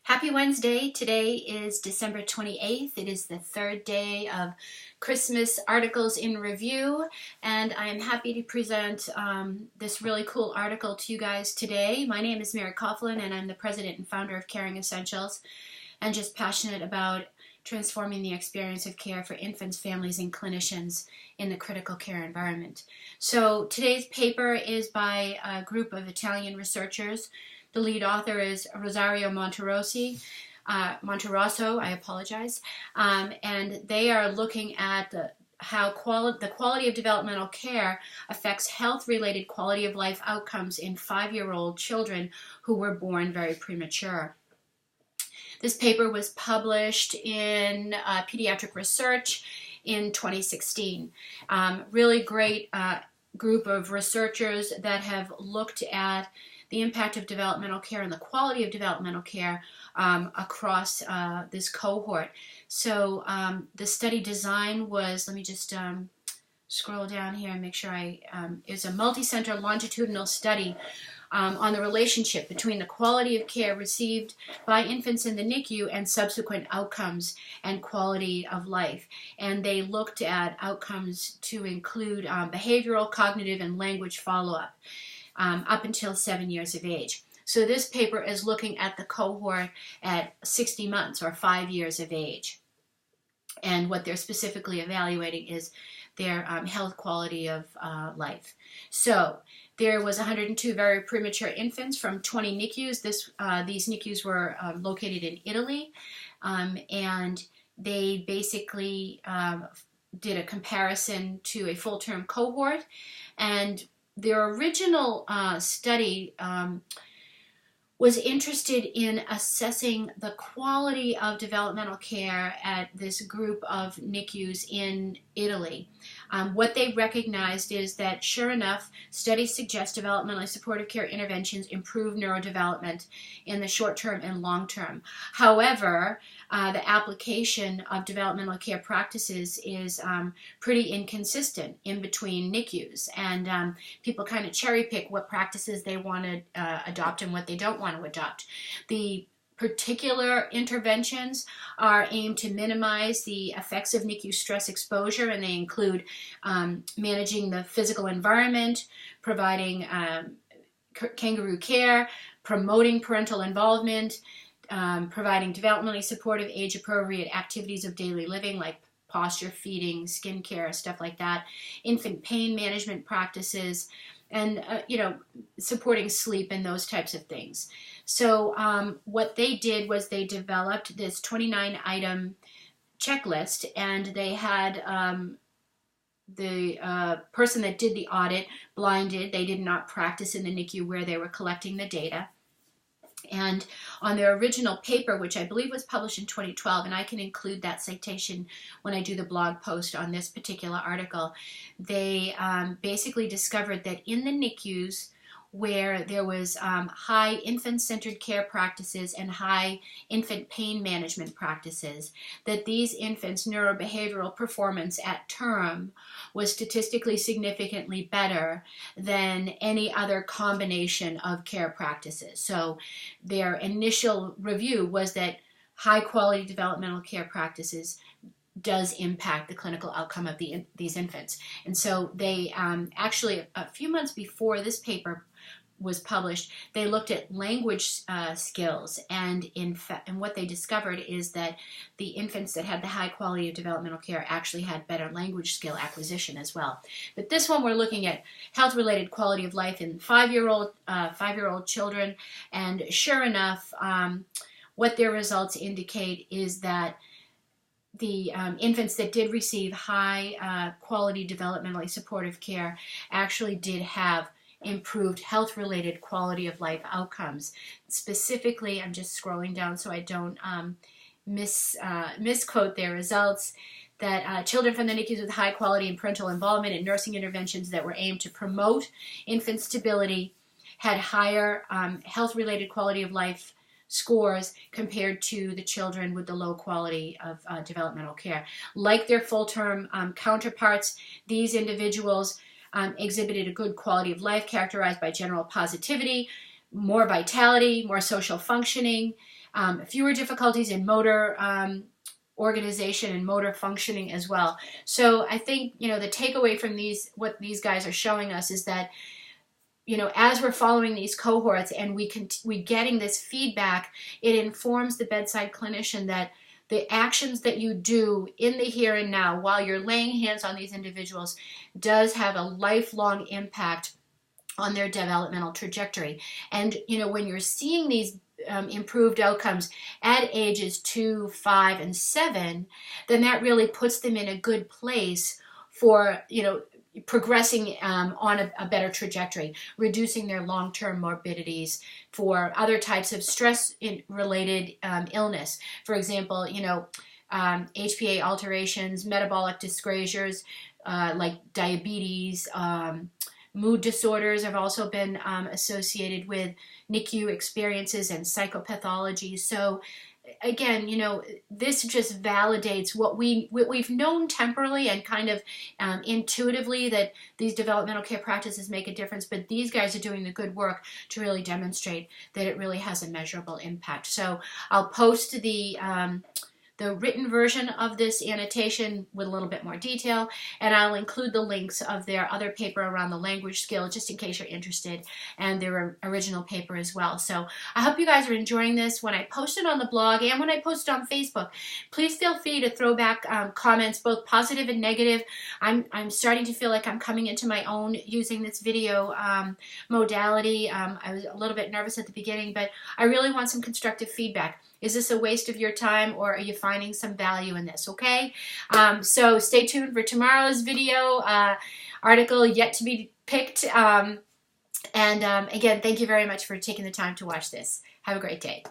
Happy Wednesday. Today is December 28th. It is the third day of Christmas articles in review, and I am happy to present this really cool article to you guys today. My name is Mary Coughlin, and I'm the president and founder of Caring Essentials, and just passionate about transforming the experience of care for infants, families, and clinicians in the critical care environment. So today's paper is by a group of Italian researchers. The lead author is Rosario Montirosso, and they are looking at how the quality of developmental care affects health-related quality of life outcomes in 5-year-old children who were born very premature. This paper was published in Pediatric Research in 2016. Really great group of researchers that have looked at the impact of developmental care and the quality of developmental care across this cohort. So the study design was, let me just scroll down here and make sure it's a multi-center longitudinal study on the relationship between the quality of care received by infants in the NICU and subsequent outcomes and quality of life. And they looked at outcomes to include behavioral, cognitive, and language follow-up up until 7 years of age. So this paper is looking at the cohort at 60 months or 5 years of age. And what they're specifically evaluating is their health quality of life. So there was 102 very premature infants from 20 NICUs. These NICUs were located in Italy, and they basically did a comparison to a full-term cohort. And their original study was interested in assessing the quality of developmental care at this group of NICUs in Italy. What they recognized is that, sure enough, studies suggest developmentally supportive care interventions improve neurodevelopment in the short term and long term. However, the application of developmental care practices is pretty inconsistent in between NICUs, and people kind of cherry pick what practices they want to adopt and what they don't want to adopt. The particular interventions are aimed to minimize the effects of NICU stress exposure, and they include managing the physical environment, providing kangaroo care, promoting parental involvement, providing developmentally supportive, age-appropriate activities of daily living like posture, feeding, skin care, stuff like that, infant pain management practices, and supporting sleep and those types of things. So what they did was they developed this 29-item checklist, and they had the person that did the audit blinded. They did not practice in the NICU where they were collecting the data. And on their original paper, which I believe was published in 2012, and I can include that citation when I do the blog post on this particular article, they basically discovered that in the NICUs where there was high infant-centered care practices and high infant pain management practices, that these infants' neurobehavioral performance at term was statistically significantly better than any other combination of care practices. So their initial review was that high-quality developmental care practices does impact the clinical outcome of these infants. And so they actually, a few months before this paper was published, they looked at language skills, and what they discovered is that the infants that had the high quality of developmental care actually had better language skill acquisition as well. But this one, we're looking at health-related quality of life in 5-year-old children, and sure enough, what their results indicate is that the infants that did receive high quality developmentally supportive care actually did have improved health-related quality of life outcomes. Specifically, I'm just scrolling down so I don't misquote their results, that children from the NICUs with high quality and parental involvement in nursing interventions that were aimed to promote infant stability had higher health-related quality of life scores compared to the children with the low quality of developmental care. Like their full-term counterparts, these individuals exhibited a good quality of life characterized by general positivity, more vitality, more social functioning, fewer difficulties in motor organization and motor functioning as well. So I think, the takeaway from what these guys are showing us is that, as we're following these cohorts and we getting this feedback, it informs the bedside clinician that the actions that you do in the here and now while you're laying hands on these individuals does have a lifelong impact on their developmental trajectory. And, when you're seeing these improved outcomes at ages 2, 5, and 7, then that really puts them in a good place for, progressing on a better trajectory, reducing their long-term morbidities for other types of stress-related illness. For example, HPA alterations, metabolic dyscrasias like diabetes, mood disorders have also been associated with NICU experiences and psychopathology. So again, this just validates what we've known temporally and kind of intuitively, that these developmental care practices make a difference, but these guys are doing the good work to really demonstrate that it really has a measurable impact. So I'll post the written version of this annotation with a little bit more detail, and I'll include the links of their other paper around the language skill, just in case you're interested, and their original paper as well. So I hope you guys are enjoying this. When I post it on the blog and when I post it on Facebook, please feel free to throw back comments, both positive and negative. I'm starting to feel like I'm coming into my own using this video modality. I was a little bit nervous at the beginning, but I really want some constructive feedback. Is this a waste of your time, or are you finding some value in this? Okay, so stay tuned for tomorrow's video article yet to be picked. Again, thank you very much for taking the time to watch this. Have a great day.